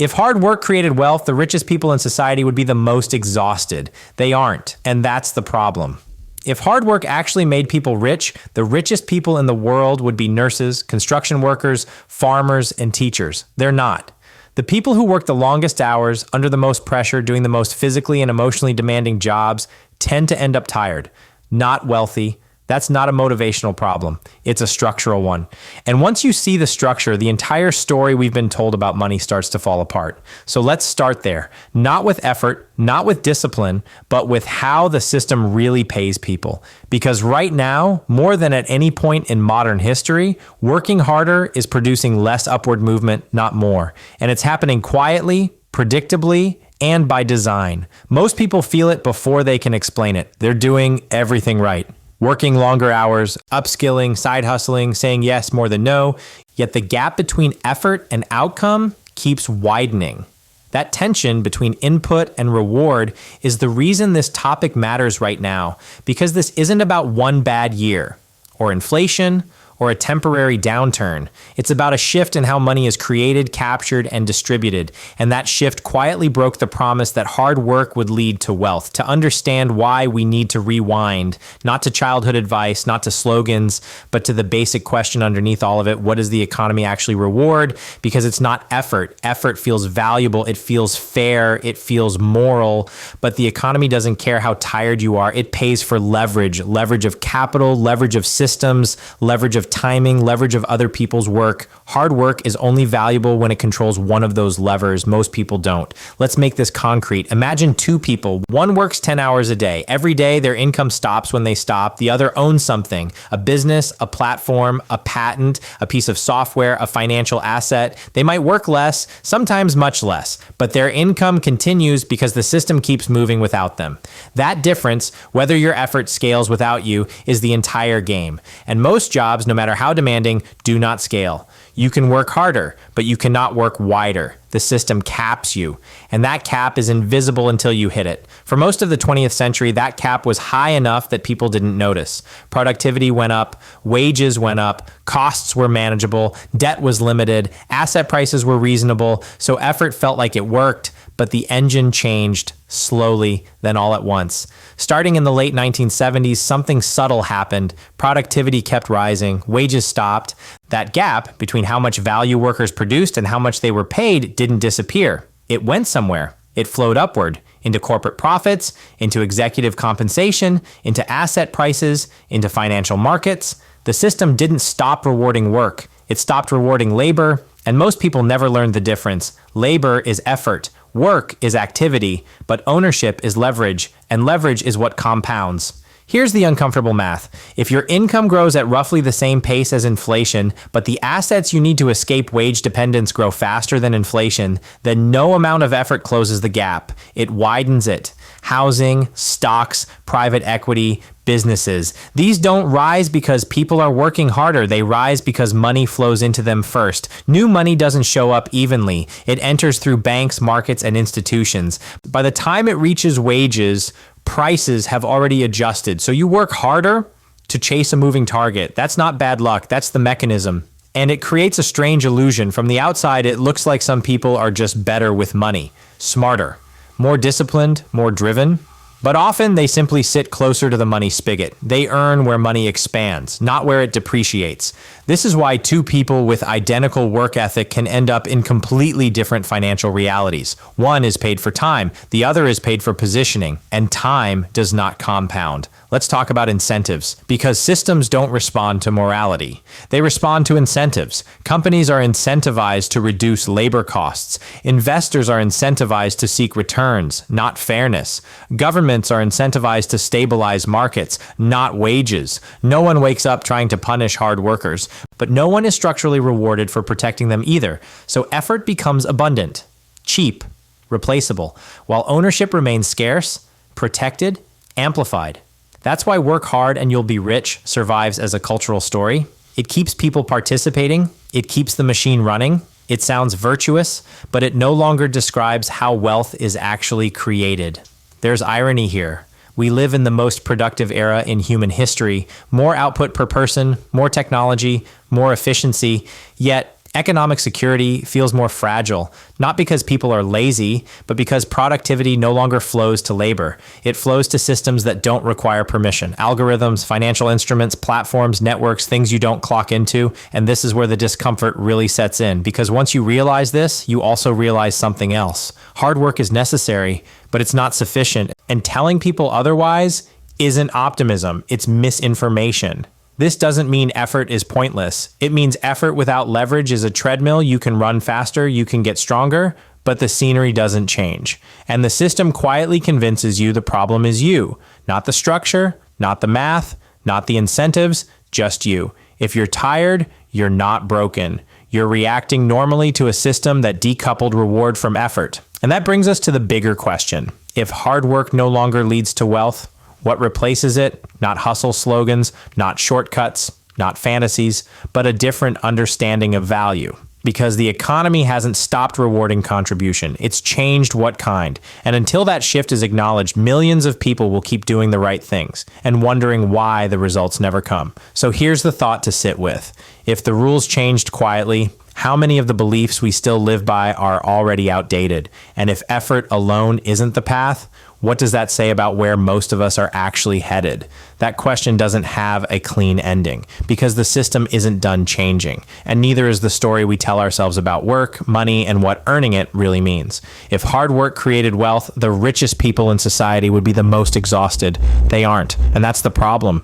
If hard work created wealth, the richest people in society would be the most exhausted. They aren't, and that's the problem. If hard work actually made people rich, the richest people in the world would be nurses, construction workers, farmers, and teachers. They're not. The people who work the longest hours, under the most pressure, doing the most physically and emotionally demanding jobs, tend to end up tired, not wealthy. That's not a motivational problem. It's a structural one. And once you see the structure, the entire story we've been told about money starts to fall apart. So let's start there. Not with effort, not with discipline, but with how the system really pays people. Because right now, more than at any point in modern history, working harder is producing less upward movement, not more. And it's happening quietly, predictably, and by design. Most people feel it before they can explain it. They're doing everything right. Working longer hours, upskilling, side hustling, saying yes more than no, yet the gap between effort and outcome keeps widening. That tension between input and reward is the reason this topic matters right now, because this isn't about one bad year, or inflation, or a temporary downturn. It's about a shift in how money is created, captured, and distributed. And that shift quietly broke the promise that hard work would lead to wealth. To understand why, we need to rewind, not to childhood advice, not to slogans, but to the basic question underneath all of it: what does the economy actually reward? Because it's not effort. Effort feels valuable, it feels fair, it feels moral, but the economy doesn't care how tired you are. It pays for leverage of capital, leverage of systems, leverage of timing, leverage of other people's work. Hard work is only valuable when it controls one of those levers. Most people don't. Let's make this concrete. Imagine two people. One works 10 hours a day. Every day their income stops when they stop. The other owns something: a business, a platform, a patent, a piece of software, a financial asset. They might work less, sometimes much less, but their income continues because the system keeps moving without them. That difference, whether your effort scales without you, is the entire game. And most jobs, no matter how demanding, do not scale. You can work harder, but you cannot work wider. The system caps you, and that cap is invisible until you hit it. For most of the 20th century, that cap was high enough that people didn't notice. Productivity went up, wages went up, costs were manageable, debt was limited, asset prices were reasonable, so effort felt like it worked, but the engine changed slowly, then all at once. Starting in the late 1970s, something subtle happened. Productivity kept rising, wages stopped. That gap between how much value workers produced and how much they were paid didn't disappear. It went somewhere. It flowed upward into corporate profits, into executive compensation, into asset prices, into financial markets. The system didn't stop rewarding work. It stopped rewarding labor, and most people never learned the difference. Labor is effort. Work is activity, but ownership is leverage, and leverage is what compounds. Here's the uncomfortable math. If your income grows at roughly the same pace as inflation, but the assets you need to escape wage dependence grow faster than inflation, then no amount of effort closes the gap. It widens it. Housing, stocks, private equity, businesses. These don't rise because people are working harder. They rise because money flows into them first. New money doesn't show up evenly. It enters through banks, markets, and institutions. By the time it reaches wages, prices have already adjusted. So you work harder to chase a moving target. That's not bad luck. That's the mechanism. And it creates a strange illusion. From the outside, it looks like some people are just better with money, smarter, more disciplined, more driven. But often they simply sit closer to the money spigot. They earn where money expands, not where it depreciates. This is why two people with identical work ethic can end up in completely different financial realities. One is paid for time, the other is paid for positioning, and time does not compound. Let's talk about incentives, because systems don't respond to morality. They respond to incentives. Companies are incentivized to reduce labor costs. Investors are incentivized to seek returns, not fairness. Governments are incentivized to stabilize markets, not wages. No one wakes up trying to punish hard workers, but no one is structurally rewarded for protecting them either. So effort becomes abundant, cheap, replaceable, while ownership remains scarce, protected, amplified. That's why Work Hard and You'll Be Rich survives as a cultural story. It keeps people participating. It keeps the machine running. It sounds virtuous, but it no longer describes how wealth is actually created. There's irony here. We live in the most productive era in human history. More output per person, more technology, more efficiency. Yet Economic security feels more fragile, not because people are lazy, but because productivity no longer flows to labor. It flows to systems that don't require permission. Algorithms, financial instruments, platforms, networks, things you don't clock into. And this is where the discomfort really sets in, because once you realize this, you also realize something else. Hard work is necessary, but it's not sufficient. And telling people otherwise isn't optimism, it's misinformation. This doesn't mean effort is pointless. It means effort without leverage is a treadmill. You can run faster, you can get stronger, but the scenery doesn't change. And the system quietly convinces you the problem is you, not the structure, not the math, not the incentives, just you. If you're tired, you're not broken. You're reacting normally to a system that decoupled reward from effort. And that brings us to the bigger question. If hard work no longer leads to wealth, what replaces it? Not hustle slogans, not shortcuts, not fantasies, but a different understanding of value. Because the economy hasn't stopped rewarding contribution. It's changed what kind. And until that shift is acknowledged, millions of people will keep doing the right things and wondering why the results never come. So here's the thought to sit with. If the rules changed quietly, how many of the beliefs we still live by are already outdated? And if effort alone isn't the path, what does that say about where most of us are actually headed? That question doesn't have a clean ending because the system isn't done changing, and neither is the story we tell ourselves about work, money, and what earning it really means. If hard work created wealth, the richest people in society would be the most exhausted. They aren't, and that's the problem.